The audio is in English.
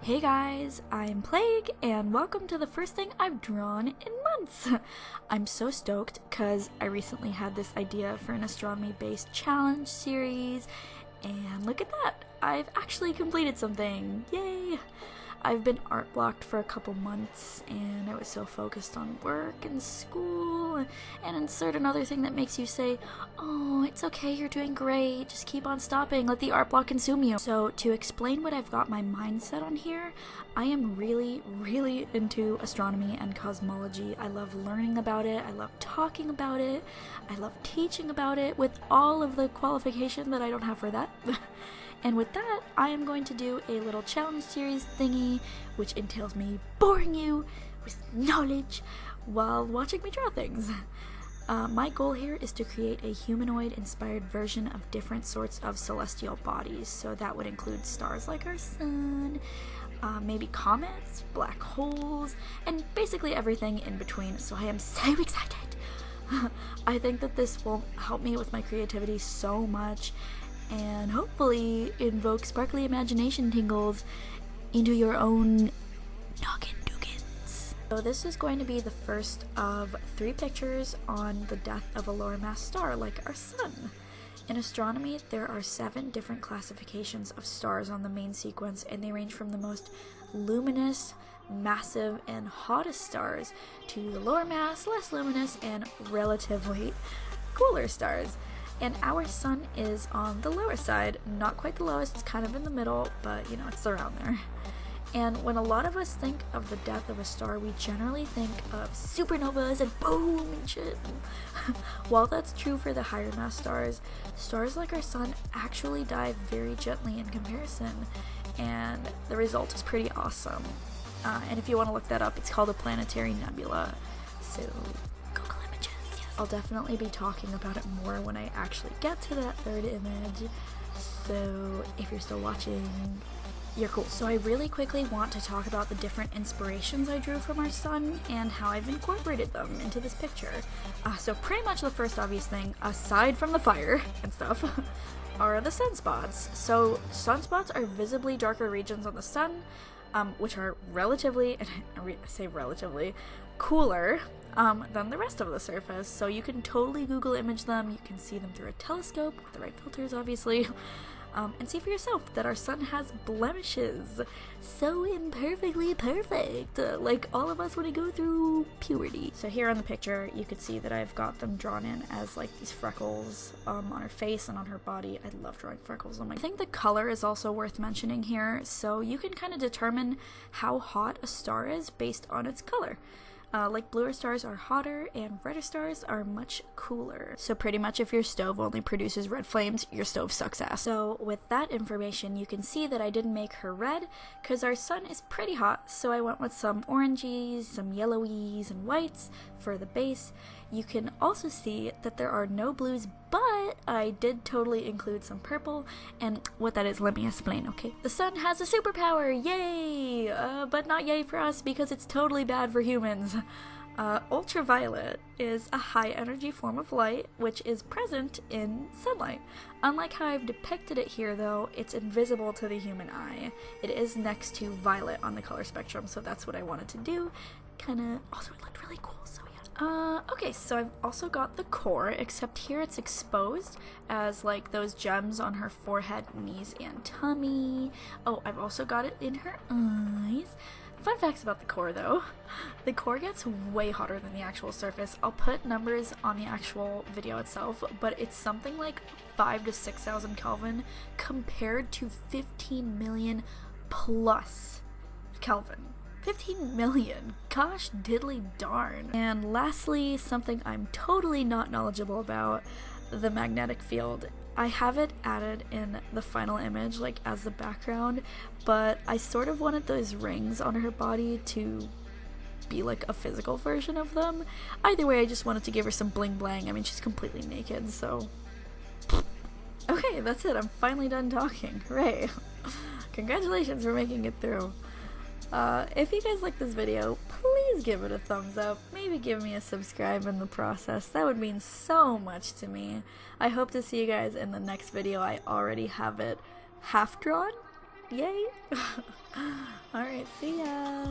Hey guys, I'm Plague, and welcome to the first thing I've drawn in months! I'm so stoked because I recently had this idea for an astronomy-based challenge series, and look at that! I've actually completed something! Yay! I've been art blocked for a couple months, and I was so focused on work and school, and insert another thing that makes you say, oh, it's okay, you're doing great, just keep on stopping, let the art block consume you. So to explain what I've got my mindset on here, I am really into astronomy and cosmology. I love learning about it, I love talking about it, I love teaching about it with all of the qualification that I don't have for that. And with that, I am going to do a little challenge series thingy, which entails me boring you with knowledge while watching me draw things. My goal here is to create a humanoid-inspired version of different sorts of celestial bodies, so that would include stars like our sun, maybe comets, black holes, and basically everything in between, so I am so excited! I think that this will help me with my creativity so much, and hopefully invoke sparkly imagination tingles into your own noggin doogans. So this is going to be the first of 3 pictures on the death of a lower mass star like our sun. In astronomy, there are 7 different classifications of stars on the main sequence, and they range from the most luminous, massive, and hottest stars to the lower mass, less luminous, and relatively cooler stars. And our sun is on the lower side, not quite the lowest, it's kind of in the middle, but you know, it's around there. And when a lot of us think of the death of a star, we generally think of supernovas and boom and shit. While that's true for the higher mass stars, stars like our sun actually die very gently in comparison, and the result is pretty awesome. And if you want to look that up, it's called a planetary nebula. So I'll definitely be talking about it more when I actually get to that 3rd image, so if you're still watching, you're cool. So I really quickly want to talk about the different inspirations I drew from our sun and how I've incorporated them into this picture. So pretty much the first obvious thing, aside from the fire and stuff, are the sunspots. So sunspots are visibly darker regions on the sun, which are relatively, and I say relatively, cooler than the rest of the surface, so you can totally Google image them, you can see them through a telescope, with the right filters obviously, and see for yourself that our sun has blemishes. So imperfectly perfect, like all of us when we go through puberty. So here on the picture, you could see that I've got them drawn in as like these freckles on her face and on her body. I love drawing freckles on my... I think the color is also worth mentioning here, so you can kind of determine how hot a star is based on its color. Like bluer stars are hotter and redder stars are much cooler. So pretty much if your stove only produces red flames, your stove sucks ass. So with that information, you can see that I didn't make her red because our sun is pretty hot, so I went with some oranges, some yellowies, and whites for the base. You can also see that there are no blues, but I did totally include some purple, and what that is, let me explain, okay? The sun has a superpower, yay! But not yay for us because it's totally bad for humans. Ultraviolet is a high energy form of light which is present in sunlight. Unlike how I've depicted it here though, it's invisible to the human eye. It is next to violet on the color spectrum, so that's what I wanted to do. Also it looked really cool, so yeah. Okay, so I've also got the core, except here it's exposed as like those gems on her forehead, knees, and tummy. Oh, I've also got it in her eyes. Fun facts about the core though. The core gets way hotter than the actual surface. I'll put numbers on the actual video itself, but it's something like 5,000 to 6,000 Kelvin compared to 15 million plus Kelvin. 15 million! Gosh diddly darn! And lastly, something I'm totally not knowledgeable about, the magnetic field. I have it added in the final image, like as the background, but I sort of wanted those rings on her body to be like a physical version of them. Either way, I just wanted to give her some bling blang. I mean, she's completely naked, so... Okay, that's it. I'm finally done talking. Hooray! Congratulations for making it through. If you guys like this video, please give it a thumbs up, maybe give me a subscribe in the process, that would mean so much to me. I hope to see you guys in the next video. I already have it half drawn, Yay! Alright, see ya!